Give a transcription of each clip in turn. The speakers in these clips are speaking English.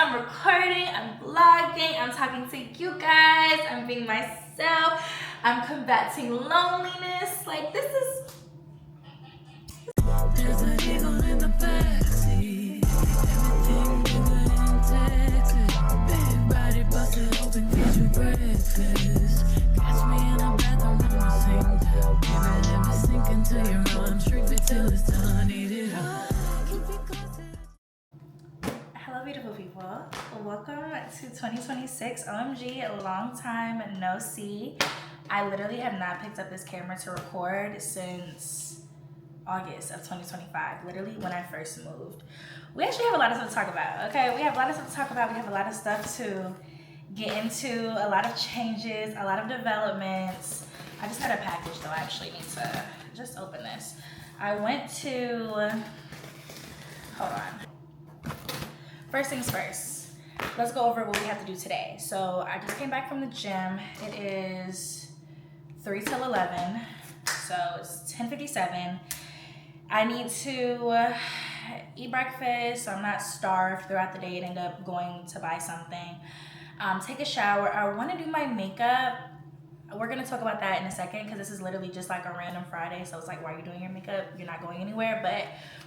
I'm recording, I'm vlogging, I'm talking to you guys, I'm being myself, I'm combating loneliness. Like, this is... There's an eagle in the backseat. Everything bigger and Texas. Big body busted open, feed you breakfast. Catch me in a bathroom, I'ma sing down. Give it every sink into your arms. Shrink it till it's done. Eat it up. Keep it close. Hello, beautiful people. Welcome to 2026. OMG, a long time no see. I literally have not picked up this camera to record since August of 2025, literally when I first moved. We actually have a lot of stuff to talk about, okay? We have a lot of stuff to talk about. We have a lot of stuff to get into, a lot of changes, a lot of developments. I just got a package though. I actually need to just open this. I went to, hold on. First things first, let's go over what we have to do today. So I just came back from the gym. It is 3 till 11, so it's 10:57. I need to eat breakfast so I'm not starved throughout the day and end up going to buy something. Take a shower. I want to do my makeup. We're going to talk about that in a second because this is literally just like a random Friday. So it's like, why are you doing your makeup? You're not going anywhere, but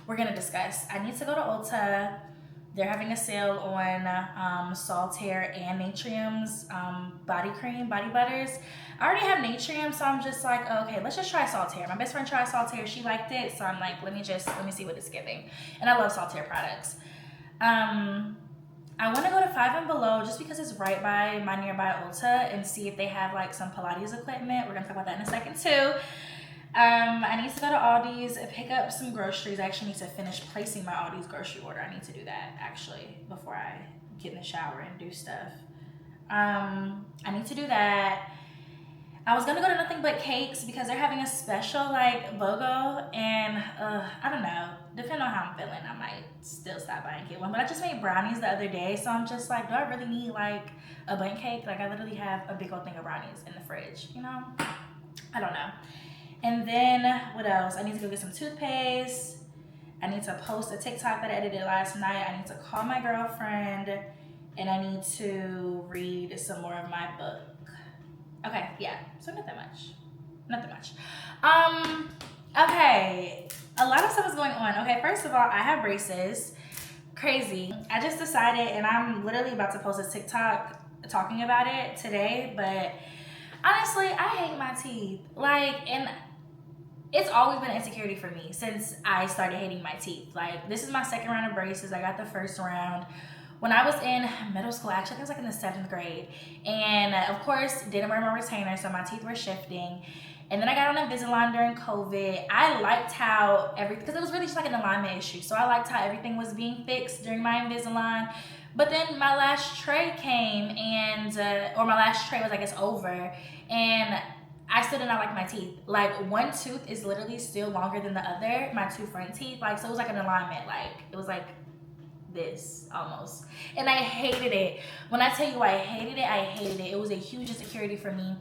we're going to discuss. I need to go to Ulta. They're having a sale on Saltaire and Natrium's body cream, body butters. I already have Natrium, so I'm just like, okay, let's just try Saltaire. My best friend tried Saltaire, she liked it, so I'm like, let me see what it's giving. And I love Saltaire products. I want to go to 5 and Below just because it's right by my nearby Ulta and see if they have like some Pilates equipment. We're gonna talk about that in a second too. I need to go to Aldi's, pick up some groceries. I actually need to finish placing my Aldi's grocery order. I need to do that actually before I get in the shower and do stuff. I need to do that. I was gonna go to Nothing But Cakes because they're having a special like BOGO, and I don't know, depending on how I'm feeling, I might still stop by and get one. But I just made brownies the other day, so I'm just like, do I really need like a bundt cake? Like I literally have a big old thing of brownies in the fridge, you know? I don't know. And then what else? I need to go get some toothpaste. I need to post a TikTok that I edited last night. I need to call my girlfriend, and I need to read some more of my book. Okay, yeah, so nothing much. Okay, a lot of stuff is going on. Okay, first of all, I have braces. Crazy. I just decided, and I'm literally about to post a TikTok talking about it today, but honestly, I hate my teeth. Like, and it's always been an insecurity for me since I started hating my teeth. Like, this is my second round of braces. I got the first round when I was in middle school. Actually, I think it was like in the 7th grade. And of course, didn't wear my retainer, so my teeth were shifting. And then I got on Invisalign during COVID. I liked how because it was really just like an alignment issue. So I liked how everything was being fixed during my Invisalign. But then my last tray came and, or my last tray was, I guess, over. And I still did not like my teeth. Like, one tooth is literally still longer than the other, my 2 front teeth. Like, so it was like an alignment. Like, it was like this almost. And I hated it. When I tell you I hated it, I hated it. It was a huge insecurity for me.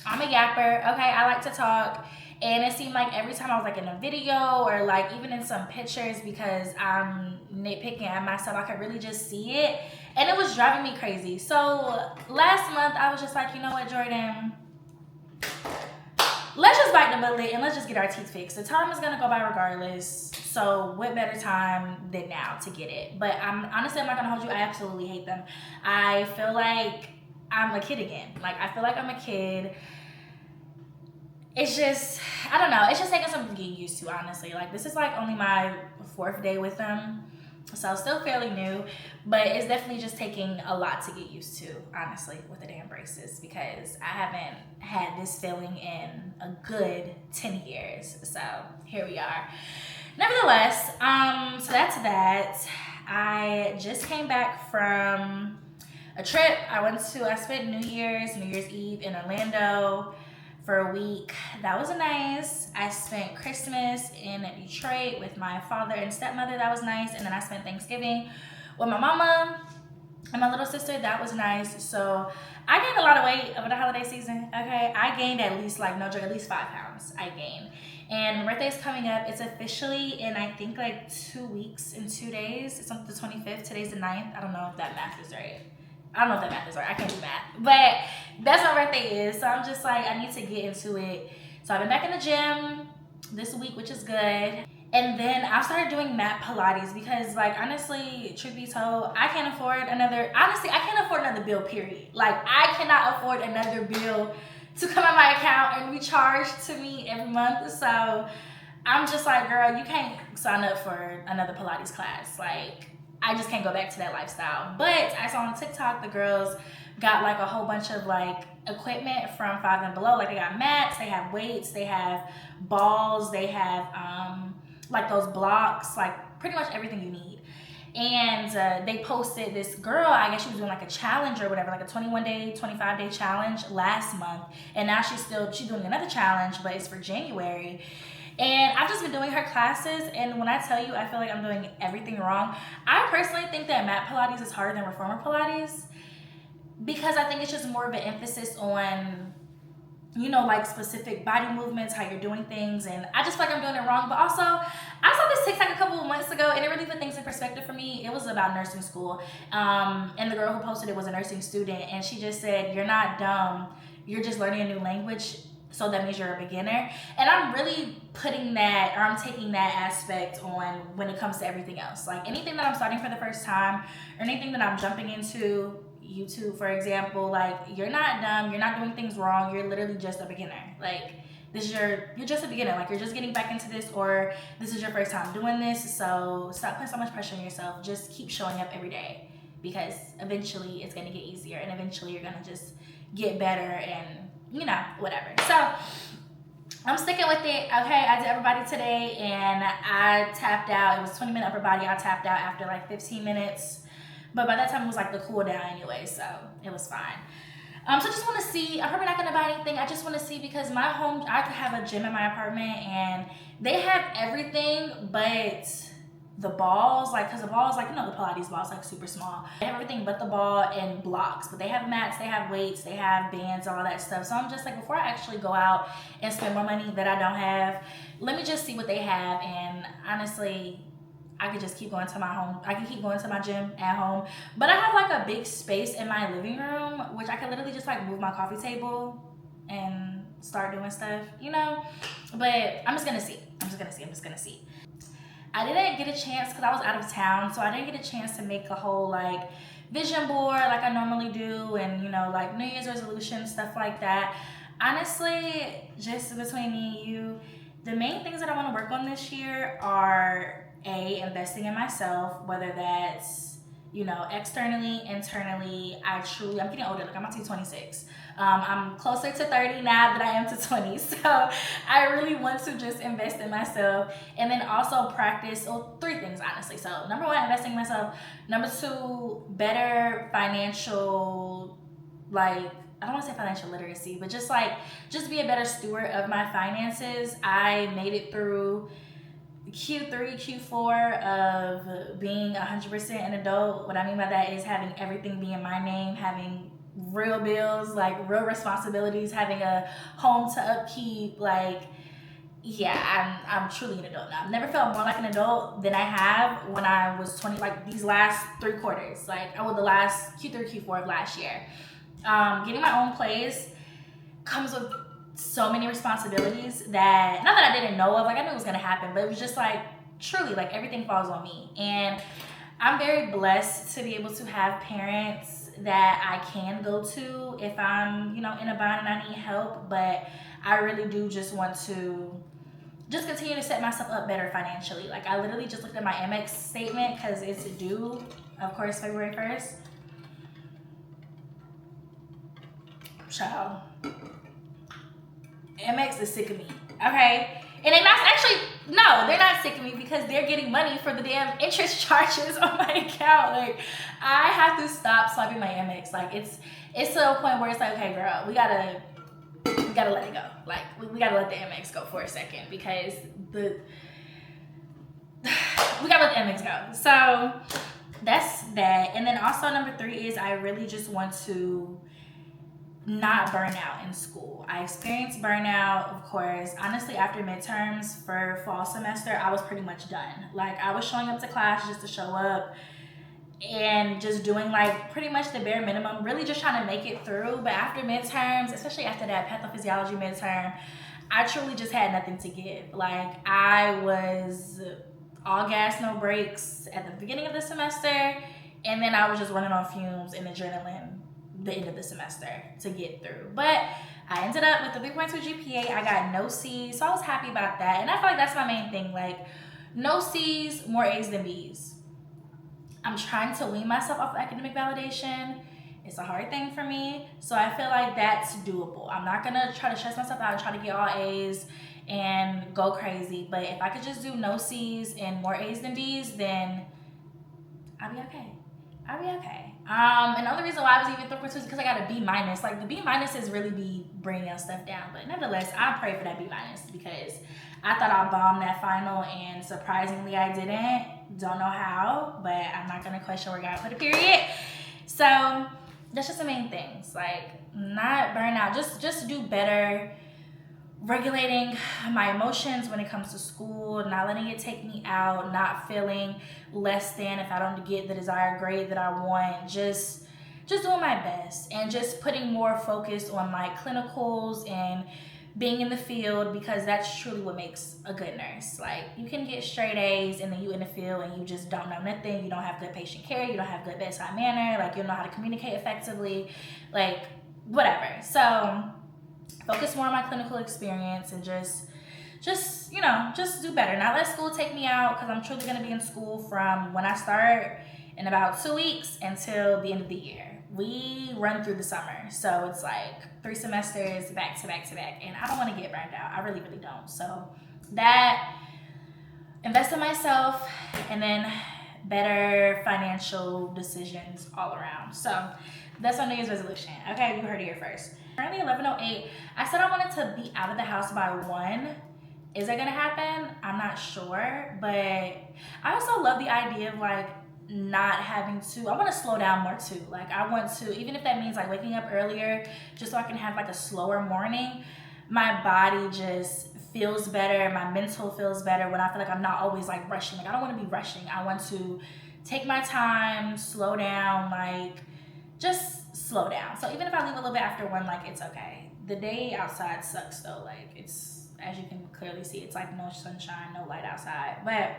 I'm a yapper, okay? I like to talk. And it seemed like every time I was like in a video or like even in some pictures, because I'm nitpicking at myself, I could really just see it. And it was driving me crazy. So last month I was just like, you know what, Jordan? Let's just bite the bullet and let's just get our teeth fixed. The time is gonna go by regardless. So what better time than now to get it? But I'm not gonna hold you. I absolutely hate them. I feel like I'm a kid again. Like, I feel like I'm a kid. It's just, I don't know. It's just taking some getting used to, honestly. Like, this is like only my 4th day with them. So still fairly new, but it's definitely just taking a lot to get used to, honestly, with the damn braces, because I haven't had this feeling in a good 10 years. So here we are. Nevertheless, so that's that. I just came back from a trip. I spent New Year's Eve in Orlando for a week. That was nice. I spent Christmas in Detroit with my father and stepmother. That was nice. And then I spent Thanksgiving with my mama and my little sister. That was nice. So I gained a lot of weight over the holiday season. Okay, I gained at least, like, no joke, at least 5 pounds I gained. And my birthday is coming up. It's officially in, I think, like 2 weeks and 2 days. It's on the 25th. Today's the 9th. I don't know if that math is right. I can't do math. But that's what my birthday is. So I'm just like, I need to get into it. So I've been back in the gym this week, which is good. And then I started doing mat Pilates because, like, honestly, truth be told, I can't afford another bill, period. Like, I cannot afford another bill to come on my account and be charged to me every month. So I'm just like, girl, you can't sign up for another Pilates class. Like, I just can't go back to that lifestyle. But I saw on TikTok, the girls got like a whole bunch of like equipment from Five and Below. Like, they got mats, they have weights, they have balls, they have like those blocks, like pretty much everything you need. And they posted this girl, I guess she was doing like a challenge or whatever, like a 21-day, 25-day challenge last month. And now she's doing another challenge, but it's for January. And I've just been doing her classes, and when I tell you I feel like I'm doing everything wrong, I personally think that mat Pilates is harder than reformer Pilates, because I think it's just more of an emphasis on, you know, like specific body movements, how you're doing things, and I just feel like I'm doing it wrong. But also, I saw this TikTok a couple of months ago, and it really put things in perspective for me. It was about nursing school, and the girl who posted it was a nursing student, and she just said, you're not dumb, you're just learning a new language, so that means you're a beginner. And I'm really putting that, or I'm taking that aspect on when it comes to everything else. Like, anything that I'm starting for the first time, or anything that I'm jumping into, YouTube, for example, like, you're not dumb, you're not doing things wrong, you're literally just a beginner. Like, you're just a beginner. Like, you're just getting back into this, or this is your first time doing this. So stop putting so much pressure on yourself. Just keep showing up every day, because eventually it's going to get easier, and eventually you're going to just get better, and you know, whatever. So I'm sticking with it. Okay, I did upper body today, and I tapped out. It was 20-minute upper body. I tapped out after like 15 minutes. But by that time, it was like the cool down anyway, so it was fine. So I just want to see. I'm probably not going to buy anything. I just want to see, because my home, I have a gym in my apartment, and they have everything but the balls. Like, because the balls, like, you know, the Pilates balls, like, super small. They have everything but the ball and blocks. But they have mats, they have weights, they have bands, all that stuff. So I'm just like, before I actually go out and spend more money that I don't have, let me just see what they have. And honestly, I could just keep going to my home. I can keep going to my gym at home. But I have like a big space in my living room, which I can literally just like move my coffee table and start doing stuff, you know? But I'm just gonna see. I'm just gonna see. I didn't get a chance, because I was out of town, so I didn't get a chance to make a whole like vision board like I normally do, and you know, like New Year's resolutions, stuff like that. Honestly, just between me and you, the main things that I want to work on this year are investing in myself, whether that's, you know, externally, internally. I'm getting older. Like, I'm about to be 26. I'm closer to 30 now than I am to 20. So I really want to just invest in myself, and then also practice. Well, 3 things, honestly. So number 1, investing in myself. Number 2, better financial, like, I don't want to say financial literacy, but just be a better steward of my finances. I made it through Q3, Q4 of being 100% an adult. What I mean by that is having everything be in my name, having real bills, like real responsibilities, having a home to upkeep. Like, yeah, I'm truly an adult now. I've never felt more like an adult than I have when I was 20, like these last 3 quarters, like the last Q3, Q4 of last year. Getting my own place comes with so many responsibilities that, not that I didn't know of, like I knew it was gonna happen, but it was just like, truly, like everything falls on me. And I'm very blessed to be able to have parents that I can go to if I'm, you know, in a bind and I need help. But I really do just want to just continue to set myself up better financially. Like, I literally just looked at my Amex statement, because it's due, of course, February 1st. Child, Amex is sick of me, okay? And they're not they're not sick of me, because they're getting money for the damn interest charges on my account. Like, I have to stop swiping my Amex. Like, it's to a point where it's like, okay, girl, we gotta let it go. Like, we gotta let the Amex go for a second, because we gotta let the Amex go. So that's that. And then also number 3 is I really just want to not burnout in school. I experienced burnout, of course. Honestly, after midterms for fall semester, I was pretty much done. Like, I was showing up to class just to show up and just doing like pretty much the bare minimum, really just trying to make it through. But after midterms, especially after that pathophysiology midterm, I truly just had nothing to give. Like, I was all gas, no brakes at the beginning of the semester, and then I was just running on fumes and adrenaline the end of the semester to get through. But I ended up with a 3.2 GPA. I got no C's, so I was happy about that. And I feel like that's my main thing, like no C's, more A's than B's. I'm trying to wean myself off academic validation. It's a hard thing for me, so I feel like that's doable. I'm not gonna try to stress myself out and try to get all A's and go crazy, but if I could just do no C's and more A's than B's, then I'll be okay. I'll be okay. Another reason why I was even 3.2 is because I got a B minus. Like, the B minuses really be bringing your stuff down, but nevertheless, I pray for that B minus because I thought I bombed that final, and surprisingly, I didn't. Don't know how, but I'm not gonna question where God put a period. So that's just the main things. Like, not burn out. Just do better regulating my emotions when it comes to school, not letting it take me out, not feeling less than if I don't get the desired grade that I want, just doing my best and just putting more focus on my clinicals and being in the field, because that's truly what makes a good nurse. Like, you can get straight A's and then you in the field and you just don't know nothing. You don't have good patient care. You don't have good bedside manner. Like, you don't know how to communicate effectively. Like, whatever. So focus more on my clinical experience and just do better. Not let school take me out, because I'm truly going to be in school from when I start in about 2 weeks until the end of the year. We run through the summer, so it's like 3 semesters back to back to back, and I don't want to get burned out. I really, really don't. So that, invest in myself, and then better financial decisions all around. So that's my New Year's resolution. Okay, you heard it here first. Currently 11:08. I said I wanted to be out of the house by 1. Is that gonna happen? I'm not sure, but I also love the idea of like not having to, I want to slow down more too. Like, I want to, even if that means like waking up earlier just so I can have like a slower morning, my body just feels better, my mental feels better when I feel like I'm not always like rushing. Like, I don't want to be rushing. I want to take my time, slow down, like just slow down. So even if I leave a little bit after 1, like, it's okay. The day outside sucks though. Like, it's, as you can clearly see, it's like no sunshine, no light outside. But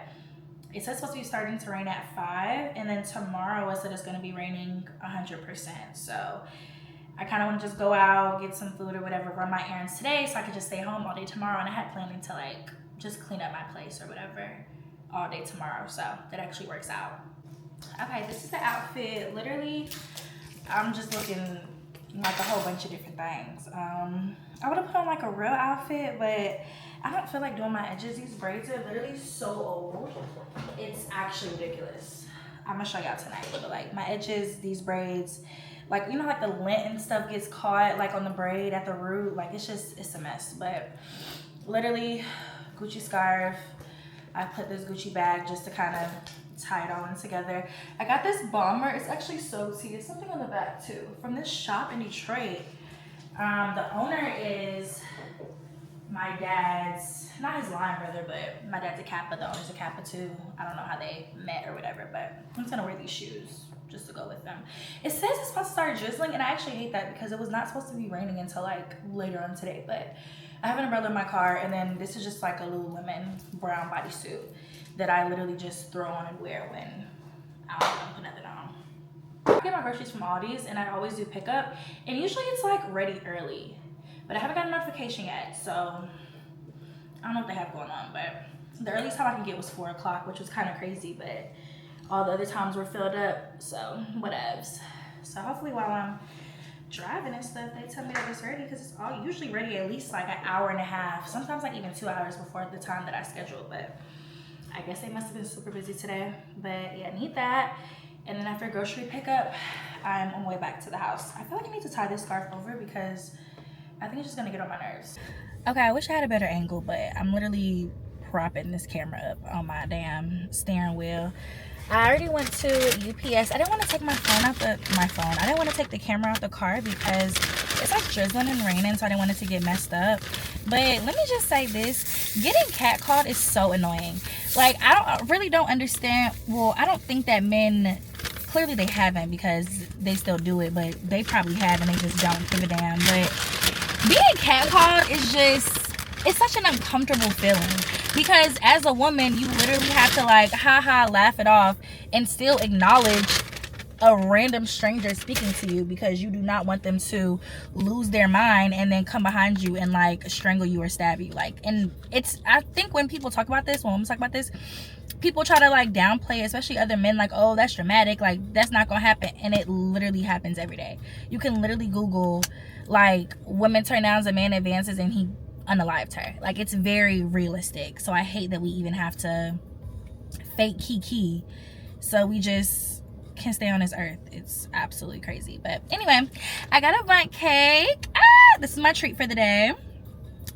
it says it's supposed to be starting to rain at 5, and then tomorrow it said it's going to be raining 100%. So I kind of want to just go out, get some food or whatever, run my errands today so I could just stay home all day tomorrow. And I had planning to like just clean up my place or whatever all day tomorrow. So that actually works out. Okay, this is the outfit. Literally, I'm just looking like a whole bunch of different things. I would have put on like a real outfit, but I don't feel like doing my edges. These braids are literally so old. It's actually ridiculous. I'm gonna show y'all tonight, but like my edges, these braids, like, you know, like the lint and stuff gets caught like on the braid at the root. Like, it's a mess. But literally, Gucci scarf. I put this Gucci bag just to kind of tie it all in together. I got this bomber. It's actually so tea. It's something on the back too, from this shop in Detroit. The owner is my dad's, not his line brother, but my dad's a Kappa. The owner's a Kappa too. I don't know how they met or whatever, but I'm just gonna wear these shoes just to go with them. It says it's supposed to start drizzling, and I actually hate that because it was not supposed to be raining until like later on today. But I have an umbrella in my car, and then this is just like a Lululemon brown bodysuit that I literally just throw on and wear when I don't want to put nothing on. I get my groceries from Aldi's, and I always do pickup, and usually it's like ready early, but I haven't got a notification yet, so I don't know what they have going on. But the earliest time I can get was 4 o'clock, which was kind of crazy, but all the other times were filled up, so whatevs. So hopefully while I'm driving and stuff, they tell me that it's ready, because it's all usually ready at least like an hour and a half, sometimes like even 2 hours before the time that I scheduled. But I guess they must have been super busy today. But yeah, I need that. And then after grocery pickup, I'm on my way back to the house. I feel like I need to tie this scarf over because I think it's just gonna get on my nerves. Okay, I wish I had a better angle, but I'm literally propping this camera up on my damn steering wheel. I already went to UPS. I didn't want to take my phone. I didn't want to take the camera out the car because it's like drizzling and raining, so I didn't want it to get messed up. But let me just say this: getting catcalled is so annoying. Like, I really don't understand. Well, I don't think that men, clearly they haven't, because they still do it, but they probably have and they just don't give a damn. But being catcalled is just, it's such an uncomfortable feeling, because as a woman, you literally have to like laugh it off and still acknowledge a random stranger speaking to you, because you do not want them to lose their mind and then come behind you and like strangle you or stab you. Like, and it's, I think when people talk about this, when women talk about this, people try to like downplay, especially other men, like, oh, that's dramatic, like that's not gonna happen. And it literally happens every day. You can literally Google like women turn down a man advances and he unalived her. Like, it's very realistic. So I hate that we even have to fake kiki so we just can stay on this earth. It's absolutely crazy. But anyway, I got a bundt cake. This is my treat for the day,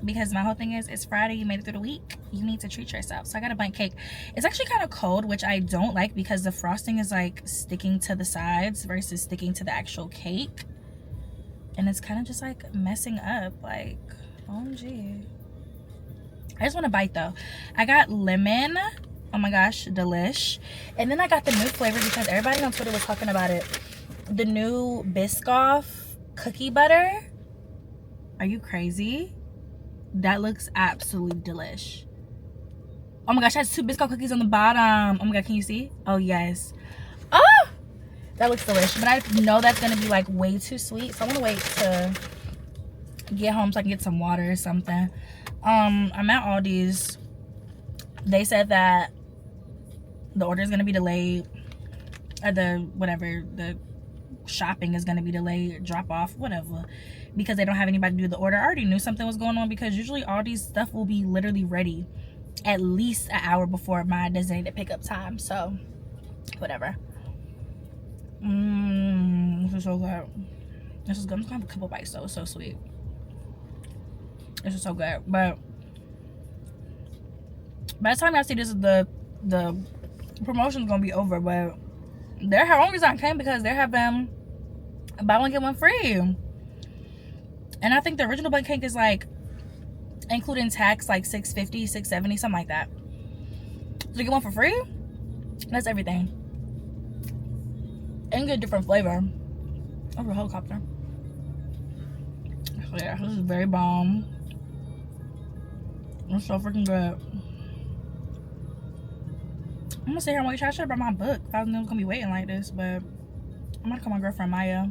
because my whole thing is, it's Friday, you made it through the week, you need to treat yourself. So I got a bundt cake. It's actually kind of cold, which I don't like, because the frosting is like sticking to the sides versus sticking to the actual cake, and it's kind of just like messing up. Like, OMG. I just want to bite though. I got lemon. Oh my gosh, delish. And then I got the new flavor, because everybody on Twitter was talking about it. The new Biscoff cookie butter. Are you crazy? That looks absolutely delish. Oh my gosh, it has 2 Biscoff cookies on the bottom. Oh my god, can you see? Oh yes. Oh, that looks delicious. But I know that's gonna be like way too sweet, so I want to wait to get home so I can get some water or something. I'm at Aldi's. They said that the order is going to be delayed, or the shopping is going to be delayed, drop off, whatever, because they don't have anybody to do the order. I already knew something was going on, because usually all these stuff will be literally ready at least an hour before my designated pickup time. So whatever. This is so good. This is good. I'm just gonna have a couple bites though. It's so sweet. This is so good. But by the time I see this, the promotion's gonna be over. But their only reason I came because they're having buy one get one free, and I think the original bundt cake is like, including tax, like $6.50, $6.70, something like that. So you get one for free. That's everything, and get a different flavor. Oh, a helicopter. So yeah, this is very bomb. It's so freaking good. I'm gonna sit here and wait. I should have brought my book if I was gonna be waiting like this, but I'm gonna call my girlfriend Maya.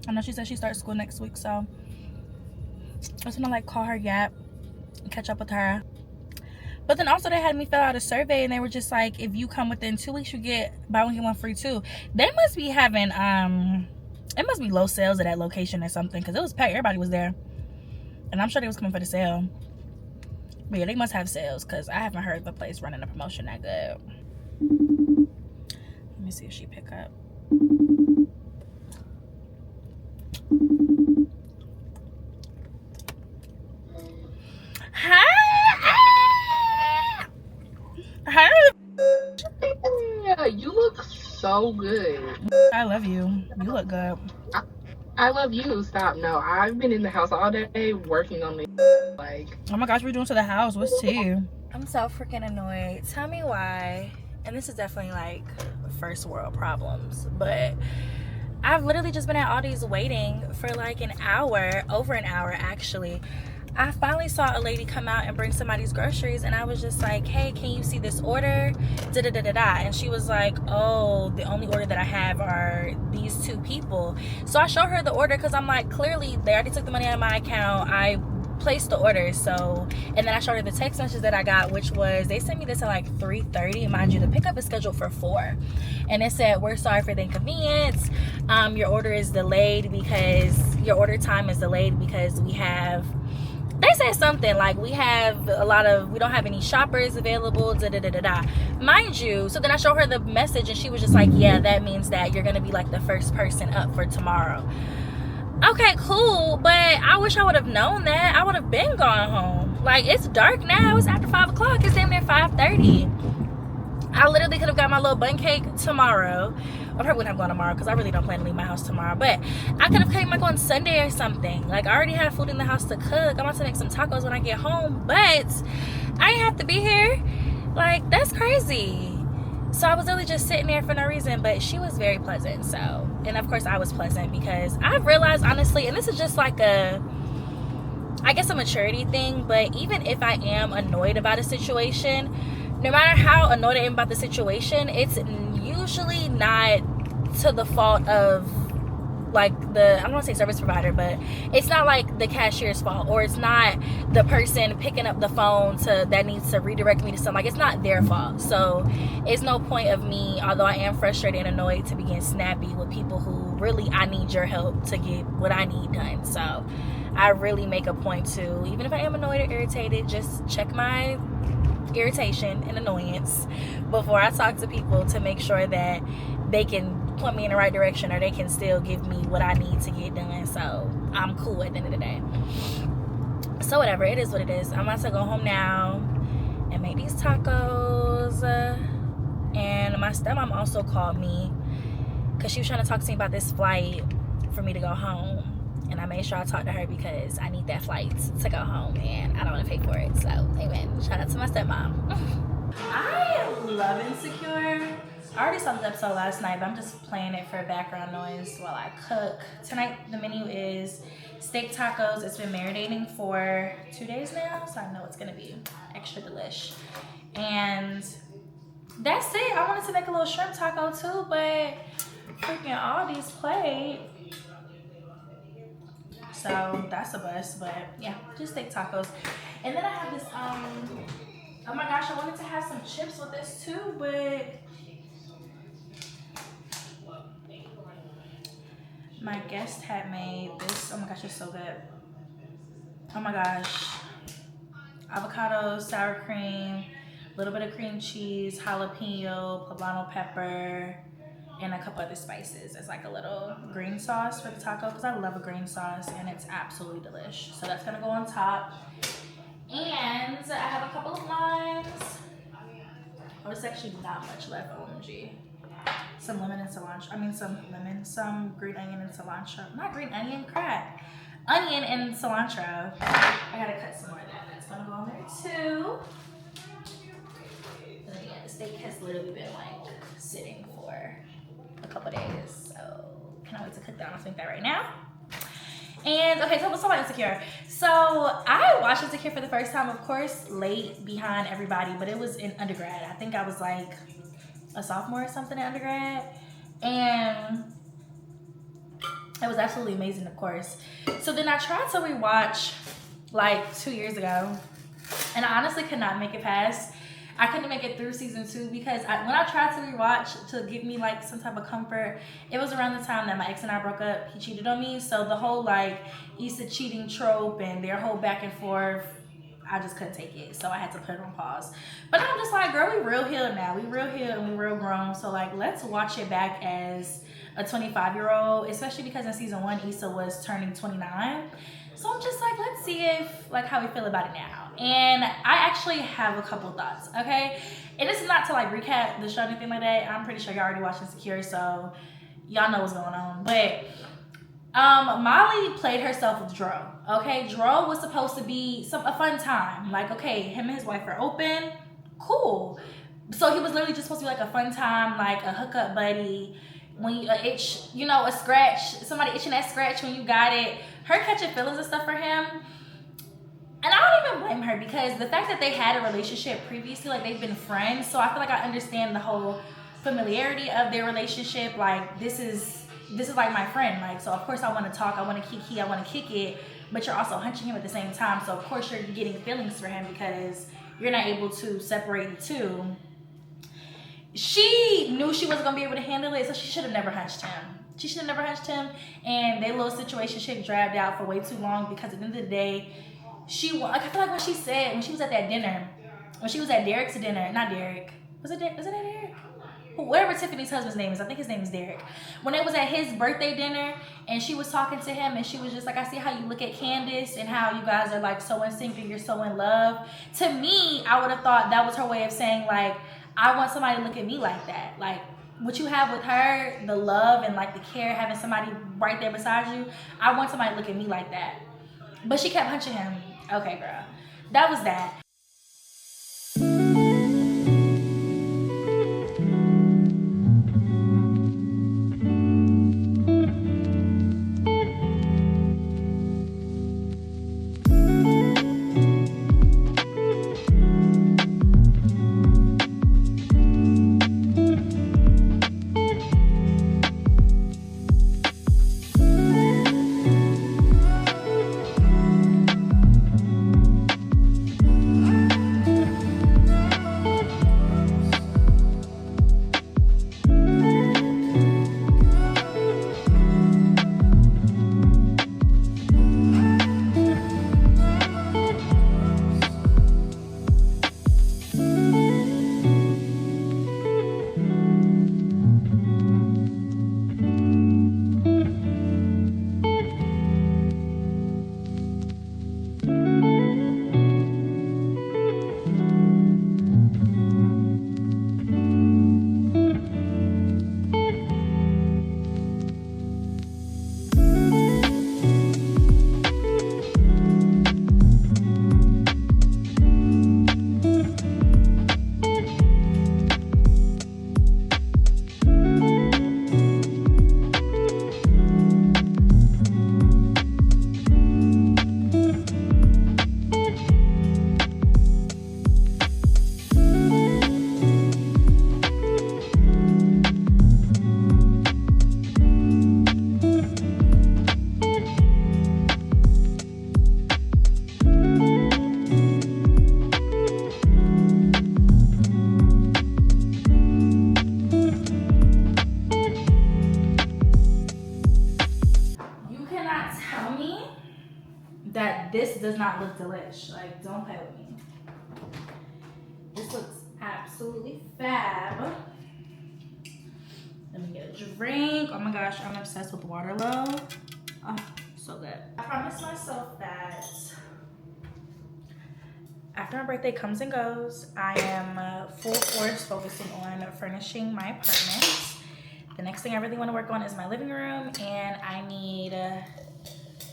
I know she said she starts school next week, so I just wanna like call her Yap and catch up with her. But then also they had me fill out a survey, and they were just like, if you come within 2 weeks, you get buy one get one free too. They must be having it must be low sales at that location or something, because it was packed. Everybody was there, and I'm sure they was coming for the sale. But yeah, they must have sales, because I haven't heard the place running a promotion that good. Let me see if she pick up. Hi. Hi. Yeah, you look so good. I love you. You look good. I love you. Stop. No, I've been in the house all day working on the like. Oh my gosh, we're doing to the house. What's tea? I'm so freaking annoyed. Tell me why. And this is definitely like first world problems, but I've literally just been at Aldi's waiting for like an hour, over an hour actually. I finally saw a lady come out and bring somebody's groceries, and I was just like, hey, can you see this order? And she was like, oh, the only order that I have are these 2 people. So I showed her the order, because I'm like, clearly they already took the money out of my account. I placed the order. So, and then I showed her the text message that I got, which was, they sent me this at like 3:30. Mind you, the pickup is scheduled for 4, and it said, we're sorry for the inconvenience. Your order is delayed because your order time is delayed because we have, they said something like, we don't have any shoppers available, mind you. So then I showed her the message, and she was just like, yeah, that means that you're gonna be like the first person up for tomorrow. Okay, cool, but I wish I would have known that. I would have been gone home. Like, it's dark now. It's after 5 o'clock. It's damn near 5:30. I literally could have got my little bun cake tomorrow. I probably wouldn't have gone tomorrow because I really don't plan to leave my house tomorrow. But I could have came like on Sunday or something. Like, I already had food in the house to cook. I'm about to make some tacos when I get home. But I didn't have to be here. Like, that's crazy. So I was really just sitting there for no reason. But she was very pleasant. So, and of course I was pleasant because I realized, honestly, and this is just like a maturity thing. But even if I am annoyed about a situation, no matter how annoyed I am about the situation, it's usually not to the fault of like I don't want to say service provider, but it's not like the cashier's fault, or it's not the person picking up the phone that needs to redirect me to something. Like, it's not their fault. So it's no point of me, although I am frustrated and annoyed, to begin snappy with people who really, I need your help to get what I need done. So I really make a point to, even if I am annoyed or irritated, just check my irritation and annoyance before I talk to people to make sure that they can point me in the right direction, or they can still give me what I need to get done. So I'm cool at the end of the day. So whatever, it is what it is. I'm about to go home now and make these tacos. And my stepmom also called me because she was trying to talk to me about this flight for me to go home. And I made sure I talked to her because I need that flight to go home and I don't want to pay for it. So, amen. Shout out to my stepmom. I love Insecure. I already saw the episode last night, but I'm just playing it for background noise while I cook. Tonight, the menu is steak tacos. It's been marinating for 2 days now, so I know it's going to be extra delish. And that's it. I wanted to make a little shrimp taco too, but freaking Aldi's plate. So that's a bust, but yeah, just steak tacos. And then I have this, oh my gosh, I wanted to have some chips with this too, but my guest had made this. Oh my gosh, it's so good. Oh my gosh. Avocado, sour cream, a little bit of cream cheese, jalapeno, poblano pepper, and a couple other spices. It's like a little green sauce for the taco because I love a green sauce and it's absolutely delish. So that's gonna go on top. And I have a couple of limes. Oh, there's actually not much left, OMG. Some lemon and cilantro. Some green onion and cilantro. Not green onion, crap. Onion and cilantro. I gotta cut some more of that. That's gonna go on there too. And then, yeah, the steak has literally been like sitting for a couple days, so cannot wait to cook that. I'm gonna make that right now. And okay, so let's talk about Insecure. So I watched Insecure for the first time, of course, late behind everybody, but it was in undergrad. I think I was like a sophomore or something in undergrad, and it was absolutely amazing, of course. So then I tried to rewatch like 2 years ago, and I honestly could not make it past. I couldn't make it through season 2 because when I tried to rewatch to give me like some type of comfort, it was around the time that my ex and I broke up. He cheated on me, so the whole like Issa cheating trope and their whole back and forth, I just couldn't take it, so I had to put it on pause. But I'm just like, girl, we real healed now. We real healed and we real grown, so like let's watch it back as a 25-year-old, especially because in season 1 Issa was turning 29. So I'm just like, let's see if like how we feel about it now. And I actually have a couple thoughts, okay? And this is not to like recap the show or anything like that. I'm pretty sure y'all already watched Insecure, so y'all know what's going on. But Molly played herself with Dro, okay? Dro was supposed to be a fun time. Like, okay, him and his wife are open, cool. So he was literally just supposed to be like a fun time, like a hookup buddy. When you itch, you know, a scratch, somebody itching that scratch when you got it. Her catching feelings and stuff for him. And I don't even blame her because the fact that they had a relationship previously, like they've been friends, so I feel like I understand the whole familiarity of their relationship. Like this is like my friend, like, so of course I want to talk, I want to kiki, I want to kick it, but you're also hunching him at the same time, so of course you're getting feelings for him because you're not able to separate the two. She knew she wasn't gonna be able to handle it, so she should have never hunched him. She should have never hunched him, and their little situation dragged out for way too long because at the end of the day, I feel like when she was at that dinner, when she was at Derek's dinner, not Derek, was it Derek? Whatever Tiffany's husband's name is, I think his name is Derek. When it was at his birthday dinner, and she was talking to him, and she was just like, I see how you look at Candace, and how you guys are like so in sync and you're so in love. To me, I would have thought that was her way of saying like, I want somebody to look at me like that. Like what you have with her, the love and like the care, having somebody right there beside you. I want somebody to look at me like that. But she kept punching him. Okay, girl. That was that. That this does not look delish. Like, don't play with me. This looks absolutely fab. Let me get a drink. Oh my gosh, I'm obsessed with Waterloo. Oh, so good. I promised myself that after my birthday comes and goes, I am full force focusing on furnishing my apartment. The next thing I really want to work on is my living room, and I need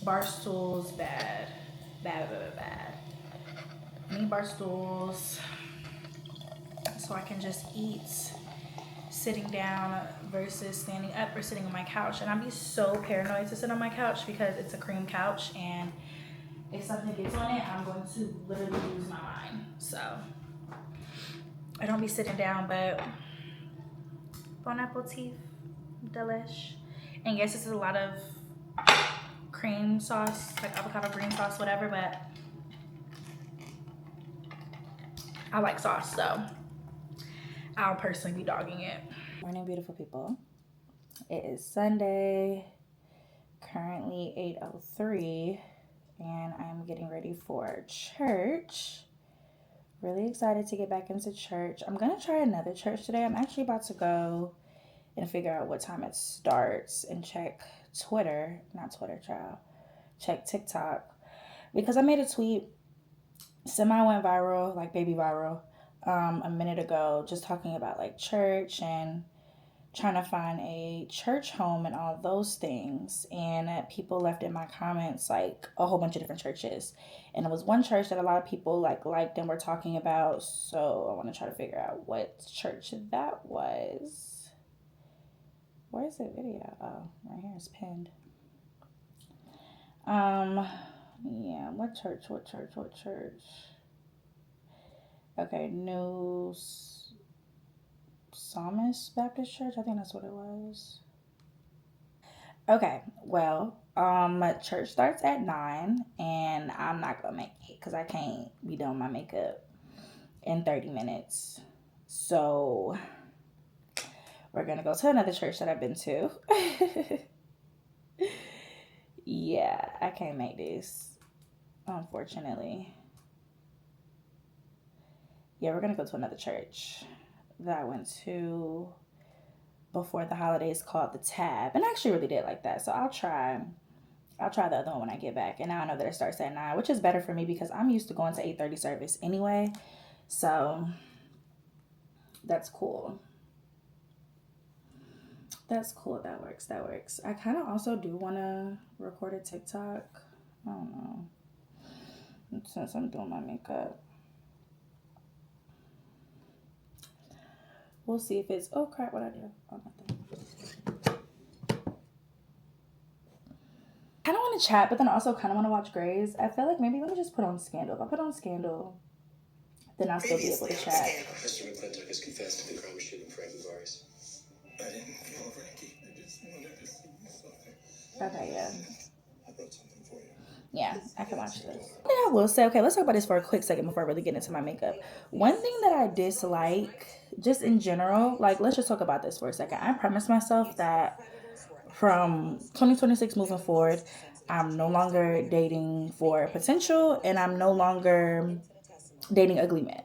bar stools bad. I need bar stools so I can just eat sitting down versus standing up or sitting on my couch. And I'd be so paranoid to sit on my couch because it's a cream couch, and if something gets on it, I'm going to literally lose my mind. So I don't be sitting down, but bon appetit, delish. And yes, this is a lot of cream sauce, like avocado green sauce, whatever, but I like sauce, so I'll personally be dogging it. Morning, beautiful people. It is Sunday, currently 8:03, and I'm getting ready for church. Really excited to get back into church. I'm gonna try another church today. I'm actually about to go and figure out what time it starts and check check TikTok, because I made a tweet, semi went viral, like baby viral, a minute ago, just talking about like church and trying to find a church home and all those things. And people left in my comments like a whole bunch of different churches, and it was one church that a lot of people liked and were talking about. So I want to try to figure out what church that was. Where is the video? Oh, right here, it's pinned. Yeah, what church? Okay, New Psalmist Baptist Church, I think that's what it was. Okay, well, church starts at 9, and I'm not gonna make it because I can't be doing my makeup in 30 minutes. So we're gonna go to another church that I've been to. Yeah, I can't make this, unfortunately. Yeah, we're gonna go to another church that I went to before the holidays called the Tab, and I actually really did like that. So I'll try the other one when I get back. And now I know that it starts at 9, which is better for me because I'm used to going to 8:30 service anyway. So That's cool. That's cool. That works. That works. I kind of also do want to record a TikTok. I don't know. Since I'm doing my makeup, we'll see if it's. Oh crap! What I do? Oh, nothing. I kind of want to chat, but then I also kind of want to watch Grays. I feel like maybe let me just put on Scandal. If I put on Scandal, then I'll still be able to chat. Mr. McClintock has confessed to the crime of shooting Frankie Boris. I didn't kill Frankie. I just wanted to see something. Okay, yeah. I brought something for you. Yeah, I can watch this. One thing I will say, okay, let's talk about this for a quick second before I really get into my makeup. One thing that I dislike, just in general, like, let's just talk about this for a second. I promised myself that from 2026 moving forward, I'm no longer dating for potential, and I'm no longer dating ugly men.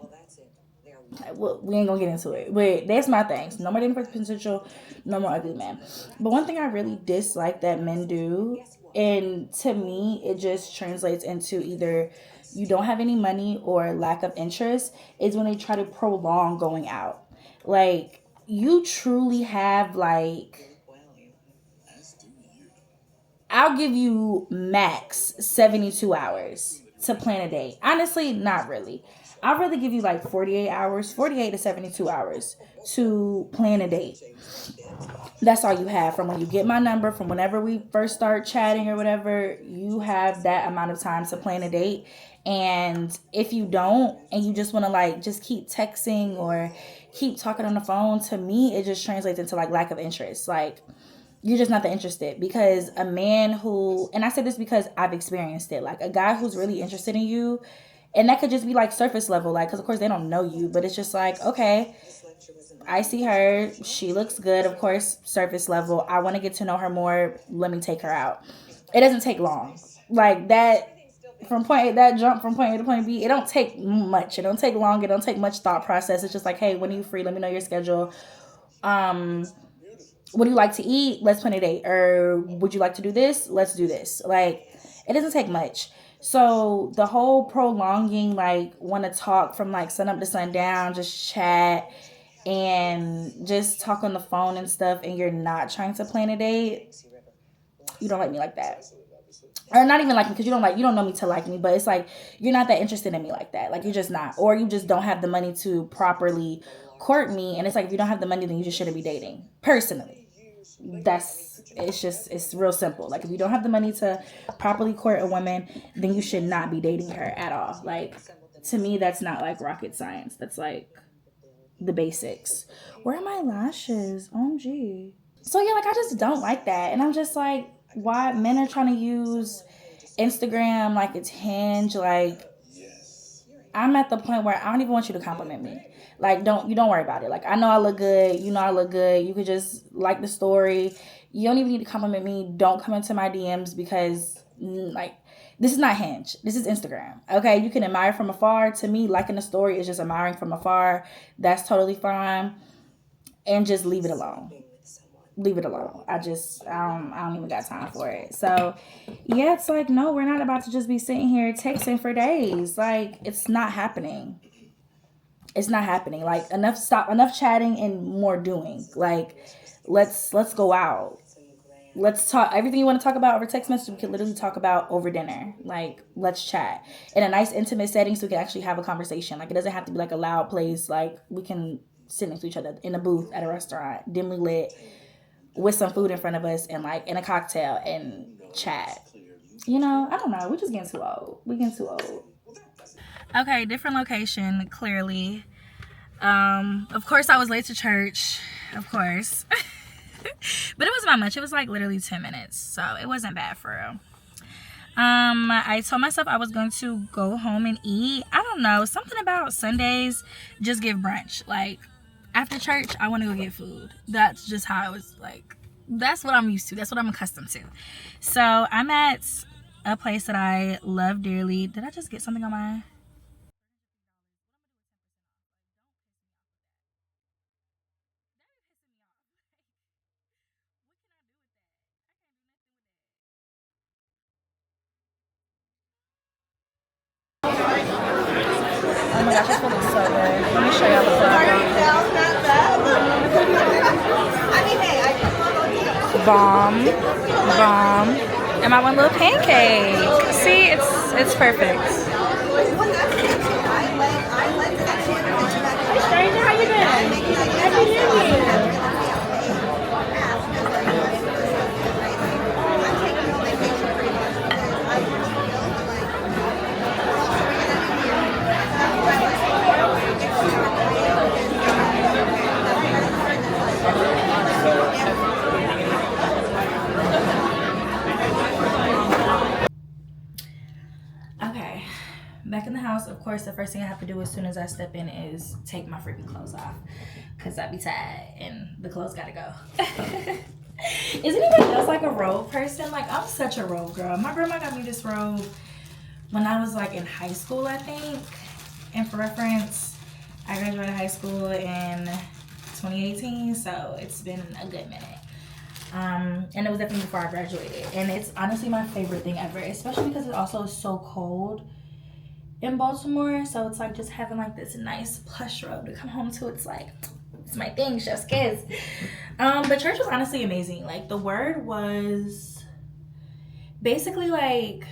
Well, we ain't gonna get into it, but that's my thing. No more dating for potential, no more ugly men. But one thing I really dislike that men do, and to me, it just translates into either you don't have any money or lack of interest, is when they try to prolong going out. Like, you truly have, like, I'll give you max 72 hours to plan a date. Honestly, not really. I'd rather give you like 48 hours, 48 to 72 hours to plan a date. That's all you have from when you get my number, from whenever we first start chatting or whatever. You have that amount of time to plan a date. And if you don't, and you just want to like just keep texting or keep talking on the phone, to me, it just translates into like lack of interest. Like, you're just not that interested, because a man who, and I say this because I've experienced it, like a guy who's really interested in you, and that could just be like surface level, like, because of course they don't know you, but it's just like, okay, I see her, she looks good, of course, surface level, I want to get to know her more, let me take her out. It doesn't take long. Like that, that jump from point A to point B, it don't take much, it don't take long, it don't take much thought process. It's just like, hey, when are you free? Let me know your schedule. What do you like to eat? Let's plan a date. Or would you like to do this? Let's do this. Like, it doesn't take much. So the whole prolonging, like, want to talk from like sun up to sundown, just chat and just talk on the phone and stuff, and you're not trying to plan a date, you don't like me like that. Or not even like me, because you don't know me to like me, but it's like you're not that interested in me like that. Like, you're just not. Or you just don't have the money to properly court me, and it's like, if you don't have the money, then you just shouldn't be dating. Personally, it's real simple. Like, if you don't have the money to properly court a woman, then you should not be dating her at all. Like, to me, that's not like rocket science. That's like the basics. Where are my lashes? OMG. So yeah, like, I just don't like that, and I'm just like, why men are trying to use Instagram like it's Hinge. Like, I'm at the point where I don't even want you to compliment me. Like, don't worry about it. Like, I know I look good. You know I look good. You could just like the story. You don't even need to compliment me. Don't come into my DMs, because, like, this is not Hinge. This is Instagram. Okay? You can admire from afar. To me, liking the story is just admiring from afar. That's totally fine. And just leave it alone. Leave it alone. I don't even got time for it. So, yeah, it's like, no, we're not about to just be sitting here texting for days. Like, it's not happening. It's not happening. Like, enough chatting and more doing. Like, let's go out. Let's talk. Everything you want to talk about over text message, we can literally talk about over dinner. Like, let's chat in a nice intimate setting so we can actually have a conversation. Like, it doesn't have to be like a loud place. Like, we can sit next to each other in a booth at a restaurant, dimly lit, with some food in front of us, and like in a cocktail, and chat. You know, I don't know. We're just getting too old. We're getting too old. Okay, different location, clearly. Of course, I was late to church. Of course. But it wasn't that much. It was like literally 10 minutes. So it wasn't bad for real. I told myself I was going to go home and eat. I don't know. Something about Sundays just give brunch. Like, after church, I want to go get food. That's just how I was, like, that's what I'm used to. That's what I'm accustomed to. So I'm at a place that I love dearly. Did I just get something on my... Oh my gosh, this food looks so good. Let me show y'all the food. bomb, bomb, and my one little pancake. See, it's perfect. Hey stranger, how you doing? Happy New Year. Okay, back in the house. Of course, the first thing I have to do as soon as I step in is take my freaking clothes off, because I be tired and the clothes gotta go. Is anybody else like a robe person? Like, I'm such a robe girl. My grandma got me this robe when I was like in high school, I think. And for reference, I graduated high school in 2018, so it's been a good minute. And it was definitely before I graduated. And it's honestly my favorite thing ever, especially because it also is so cold in Baltimore. So it's like just having like this nice plush robe to come home to. It's like, it's my thing, chef's kiss. But church was honestly amazing. Like, the word was basically like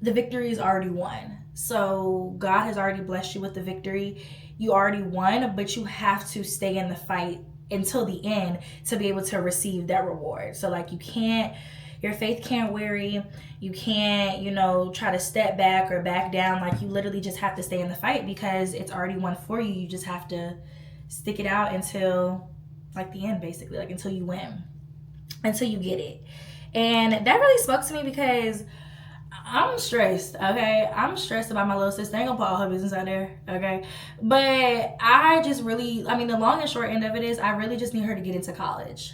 the victory is already won. So God has already blessed you with the victory. You already won, but you have to stay in the fight until the end to be able to receive that reward. So like, your faith can't weary. You can't, try to step back or back down. Like, you literally just have to stay in the fight because it's already won for you. You just have to stick it out until like the end, basically, like until you win, until you get it. And that really spoke to me because I'm stressed, okay? I'm stressed about my little sister. I ain't gonna put all her business out there, okay? But I just really, the long and short end of it is I really just need her to get into college.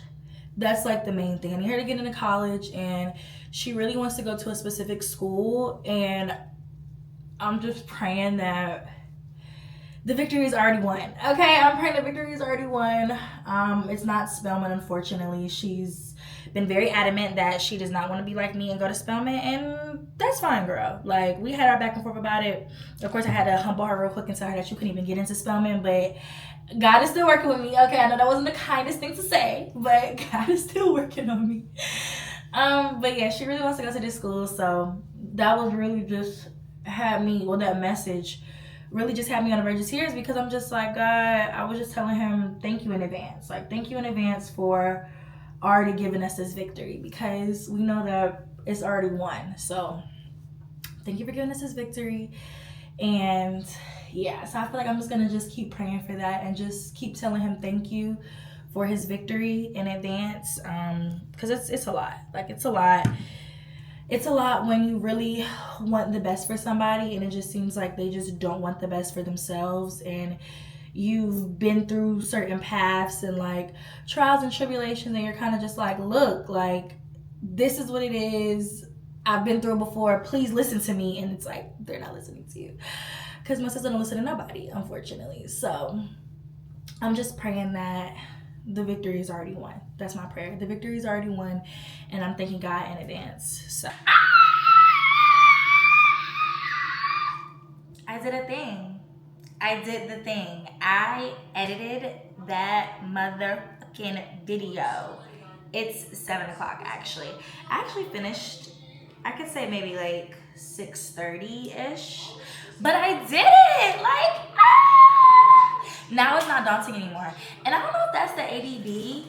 That's like the main thing. I need her to get into college, and she really wants to go to a specific school, and I'm just praying that the victory is already won. Okay, I'm praying the victory is already won. It's not Spelman, unfortunately. She's been very adamant that she does not want to be like me and go to Spelman, and that's fine, girl. Like, we had our back and forth about it. Of course, I had to humble her real quick and tell her that you couldn't even get into Spelman, but God is still working with me. Okay, I know that wasn't the kindest thing to say, but God is still working on me. But yeah, she really wants to go to this school, so that was really just that message really just had me on the verge of tears, because I'm just like, God, I was just telling him thank you in advance. Like, thank you in advance for already giving us this victory, because we know that it's already won. So thank you for giving us this victory. And yeah, so I feel like I'm just gonna just keep praying for that and just keep telling him thank you for his victory in advance, because it's a lot. Like, it's a lot. It's a lot when you really want the best for somebody and it just seems like they just don't want the best for themselves, and you've been through certain paths and like trials and tribulations, and you're kind of just like, look, like, this is what it is. I've been through it before. Please listen to me. And it's like, they're not listening to you, because my sister don't listen to nobody, unfortunately. So I'm just praying that the victory is already won. That's my prayer. The victory is already won, and I'm thanking God in advance. So I did a thing. I did the thing. I edited that motherfucking video. It's 7 o'clock actually. I actually finished, I could say maybe like 6:30-ish. But I did it! Like, now it's not daunting anymore. And I don't know if that's the ADD,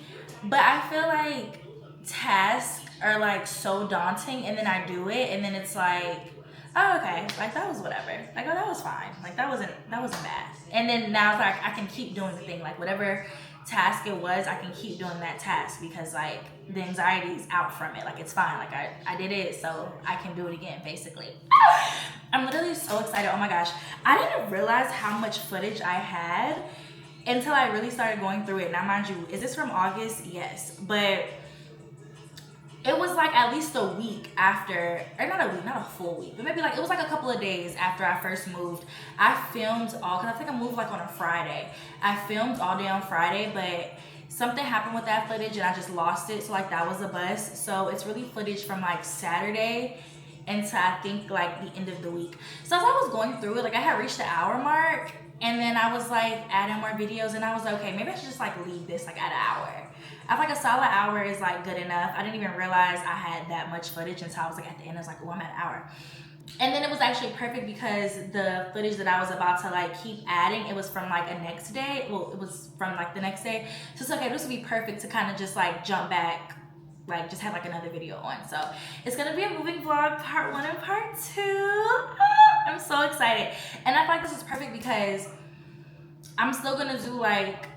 but I feel like tasks are like so daunting, and then I do it, and then it's like, oh, okay, like that was whatever. Like, oh, that was fine. Like, that wasn't bad. And then now it's like I can keep doing the thing. Like, whatever task it was, I can keep doing that task, because like the anxiety is out from it. Like, it's fine. Like, I did it, so I can do it again, basically. I'm literally so excited. Oh my gosh. I didn't realize how much footage I had until I really started going through it. Now, mind you, is this from August? Yes. But it was like at least a week after, or not a week, not a full week, but maybe like, it was like a couple of days after I first moved. I filmed all, because I think I moved like on a Friday. I filmed all day on Friday, but something happened with that footage and I just lost it. So like, that was a bust. So it's really footage from like Saturday into I think like the end of the week. So as I was going through it, like I had reached the hour mark, and then I was like adding more videos, and I was like, okay, maybe I should just like leave this like at an hour. I feel like a solid hour is like good enough. I didn't even realize I had that much footage until I was like at the end. I was like, oh, I'm at an hour. And then it was actually perfect because the footage that I was about to like keep adding, it was from like a next day. Well, it was from like the next day. So it's okay, this would be perfect to kind of just like jump back, like just have like another video on. So it's gonna be a moving vlog part 1 and part 2. I'm so excited. And I feel like this is perfect because I'm still gonna do like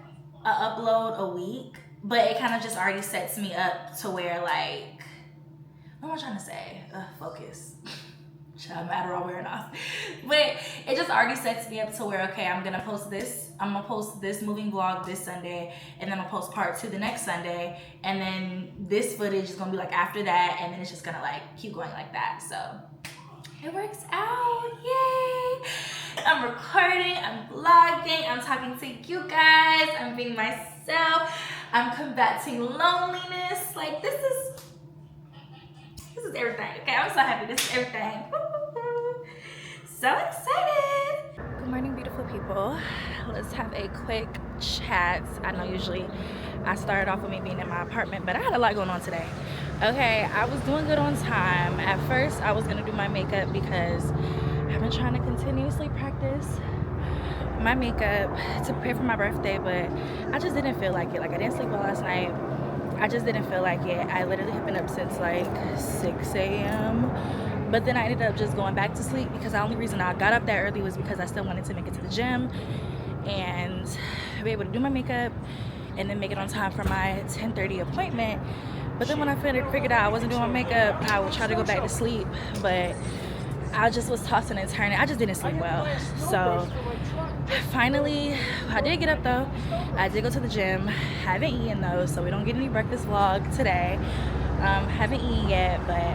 a upload a week, but it kind of just already sets me up to where like, what am I trying to say? Focus. I'm Adderall wearing off. But it just already sets me up to where, okay, I'm gonna post this moving vlog this Sunday, and then I'll post part 2 the next Sunday, and then this footage is gonna be like after that, and then it's just gonna like keep going like that. So it works out. Yay! I'm recording, I'm vlogging, I'm talking to you guys, I'm being myself, I'm combating loneliness. Like this is everything. Okay, I'm so happy. This is everything. So excited. Good morning, beautiful people. Let's have a quick chat. I know usually I started off with me being in my apartment, but I had a lot going on today. Okay, I was doing good on time. At first, I was gonna do my makeup because I've been trying to continuously practice my makeup to prepare for my birthday, but I just didn't feel like it. Like I didn't sleep well last night. I just didn't feel like it. I literally have been up since like 6 a.m. But then I ended up just going back to sleep because the only reason I got up that early was because I still wanted to make it to the gym and be able to do my makeup and then make it on time for my 10:30 appointment. But then when I figured out I wasn't doing my makeup, I would try to go back to sleep, but I just was tossing and turning. I just didn't sleep well. So finally, I did get up though. I did go to the gym. Haven't eaten though, so we don't get any breakfast vlog today. Haven't eaten yet, but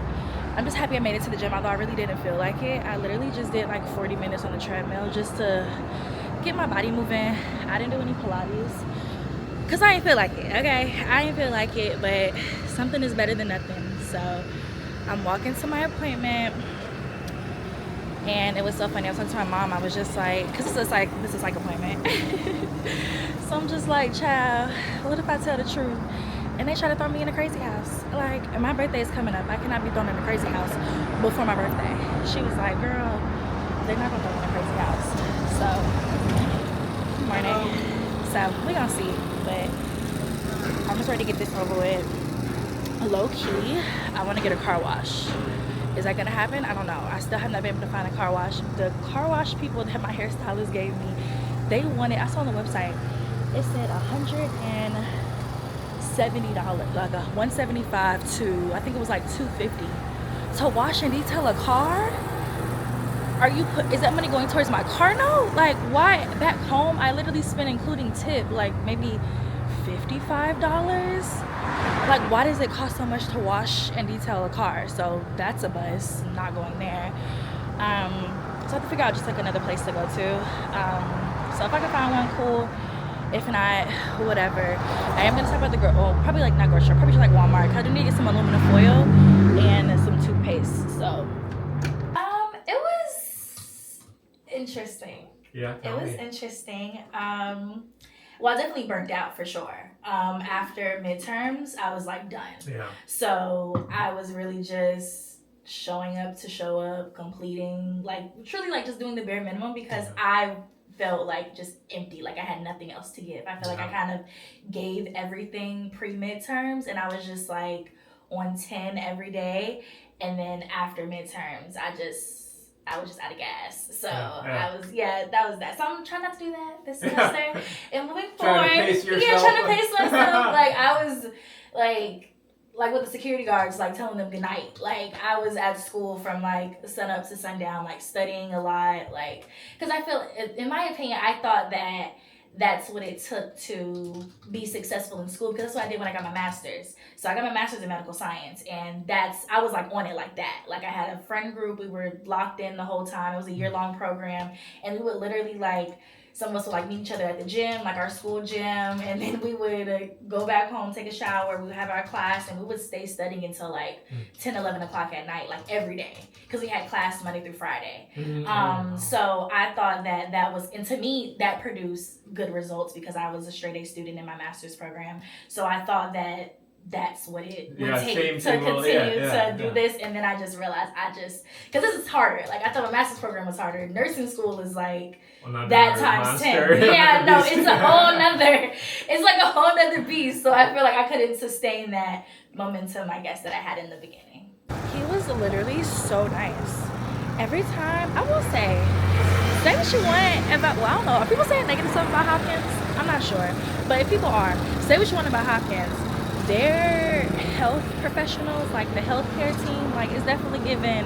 I'm just happy I made it to the gym, although I really didn't feel like it. I literally just did like 40 minutes on the treadmill just to get my body moving. I didn't do any Pilates because I didn't feel like it, okay? I didn't feel like it, but something is better than nothing. So I'm walking to my appointment. And it was so funny. I was talking to my mom. I was just like, because this is like appointment. So I'm just like, child, what if I tell the truth? And they try to throw me in a crazy house. Like, and my birthday is coming up. I cannot be thrown in a crazy house before my birthday. She was like, girl, they're not gonna throw me in a crazy house. So, good morning. So we gonna see. But I'm just ready to get this over with. Low key, I want to get a car wash. Is that gonna happen? I don't know. I still have not been able to find a car wash. The car wash people that my hairstylist gave me, they wanted, I saw on the website, it said $170, like $175 to, I think it was like $250 to wash and detail a car. Is that money going towards my car note? Like, why? Back home, I literally spent, including tip, like maybe $55. Like, why does it cost so much to wash and detail a car? So that's a buzz, not going there. So I have to figure out just like another place to go to. So if I can find one, cool. If not, whatever. I am gonna stop at the probably like not grocery store, probably just like Walmart, because I do need to get some aluminum foil and some toothpaste. So it was interesting. Yeah, it was interesting. Well, I definitely burnt out for sure. After midterms, I was like done. Yeah. So I was really just showing up to show up, completing, like truly like just doing the bare minimum because I felt like just empty, like I had nothing else to give. I feel like I kind of gave everything pre-midterms and I was just like on 10 every day. And then after midterms, I was just out of gas. So that was that. So I'm trying not to do that this semester. And moving forward, trying to pace myself. Like I was like with the security guards, like telling them goodnight. Like I was at school from like sun up to sundown, like studying a lot. Like, cause I feel, in my opinion, I thought that that's what it took to be successful in school, because that's what I did when I got my master's. So I got my master's in medical science, and I was like on it like that. Like I had a friend group, we were locked in the whole time. It was a year-long program, and we would literally like some of us would like meet each other at the gym, like our school gym, and then we would go back home, take a shower, we would have our class, and we would stay studying until like 10, 11 o'clock at night, like every day, because we had class Monday through Friday. So I thought that was, and to me, that produced good results because I was a straight A student in my master's program. So I thought that that's what it would take to continue to do this. And then I just realized because this is harder. Like, I thought my master's program was harder. Nursing school is like that times 10. Yeah, no, it's a whole nother, it's like a whole nother beast. So I feel like I couldn't sustain that momentum, I guess, that I had in the beginning. He was literally so nice. Every time, I will say what you want about, well, I don't know, are people saying negative stuff about Hopkins? I'm not sure. But if people are, say what you want about Hopkins. Their health professionals, like the healthcare team, like, is definitely given,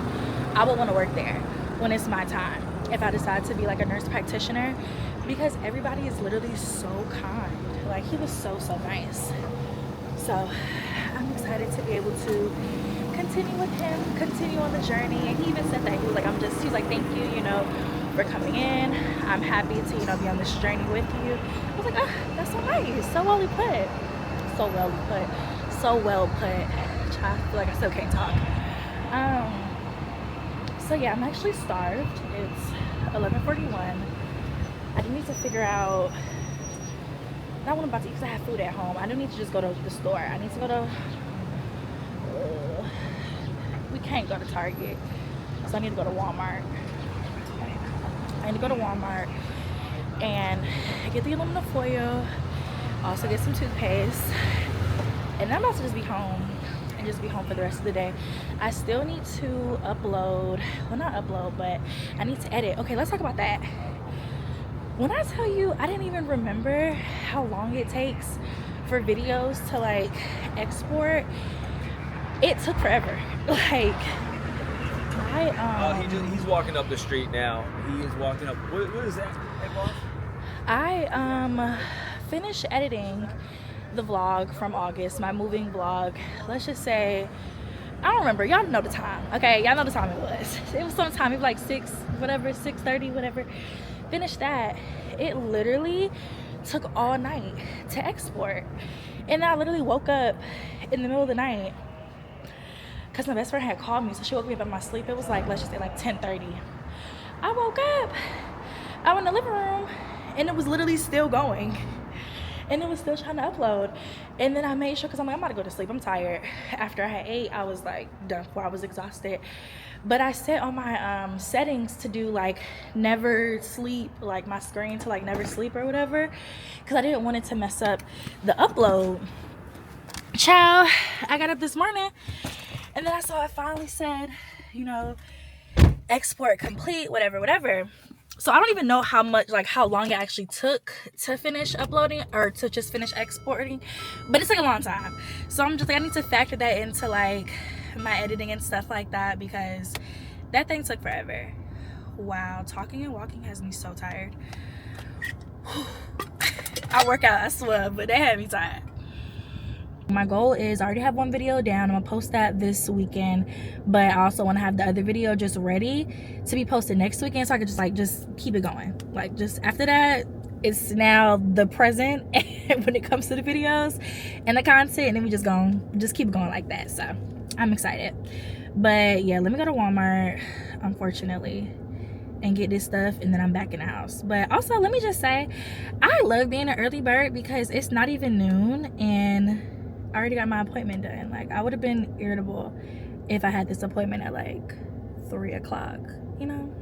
I would want to work there when it's my time, if I decide to be like a nurse practitioner, because everybody is literally so kind. Like, he was so nice. So I'm excited to be able to continue with him, continue on the journey. And he even said that, he was like, thank you, you know, for coming in. I'm happy to, you know, be on this journey with you. I was like, oh, that's so nice, so well put. So well put. I feel like I still can't talk. So yeah, I'm actually starved. It's 11:41. I do need to figure out, not what I'm about to eat because I have food at home. I do need to just go to the store. I need to go to, we can't go to Target, so I need to go to Walmart. I need to go to Walmart and get the aluminum foil, also get some toothpaste, and I'm about to just be home and just be home for the rest of the day. I still need to upload, well, not upload, but I need to edit. Okay, let's talk about that. When I tell you, I didn't even remember how long it takes for videos to like export. It took forever. Like, he's walking up the street now. He is walking up. What is that? Hey, boss? I finished editing the vlog from August, my moving vlog. Let's just say, I don't remember. Y'all know the time. Okay, y'all know the time it was. It was sometime, it was like 6:30, whatever. Finished that. It literally took all night to export. And I literally woke up in the middle of the night because my best friend had called me, so she woke me up in my sleep. It was like, let's just say like 10:30. I woke up, I went in the living room, and it was literally still going. And it was still trying to upload. And then I made sure, because I'm like, I'm about to go to sleep, I'm tired. After I had ate, I was like done for, I was exhausted. But I set on my settings to do like never sleep, like my screen to like never sleep or whatever, because I didn't want it to mess up the upload. Ciao, I got up this morning and then I saw it finally said, you know, export complete, whatever. So I don't even know how long it actually took to finish uploading or to just finish exporting, but it's like a long time. So I'm just like, I need to factor that into like my editing and stuff like that, because that thing took forever. Wow, talking and walking has me so tired. I work out, I swear, but that had me tired. My goal is, I already have one video down. I'm gonna post that this weekend, but I also want to have the other video just ready to be posted next weekend, so I could just keep it going. Like, just after that, it's now the present when it comes to the videos and the content, and then we just keep it going like that. So I'm excited. But yeah, let me go to Walmart, unfortunately, and get this stuff, and then I'm back in the house. But also, let me just say, I love being an early bird because it's not even noon and I already got my appointment done. Like, I would have been irritable if I had this appointment at like 3 o'clock, you know?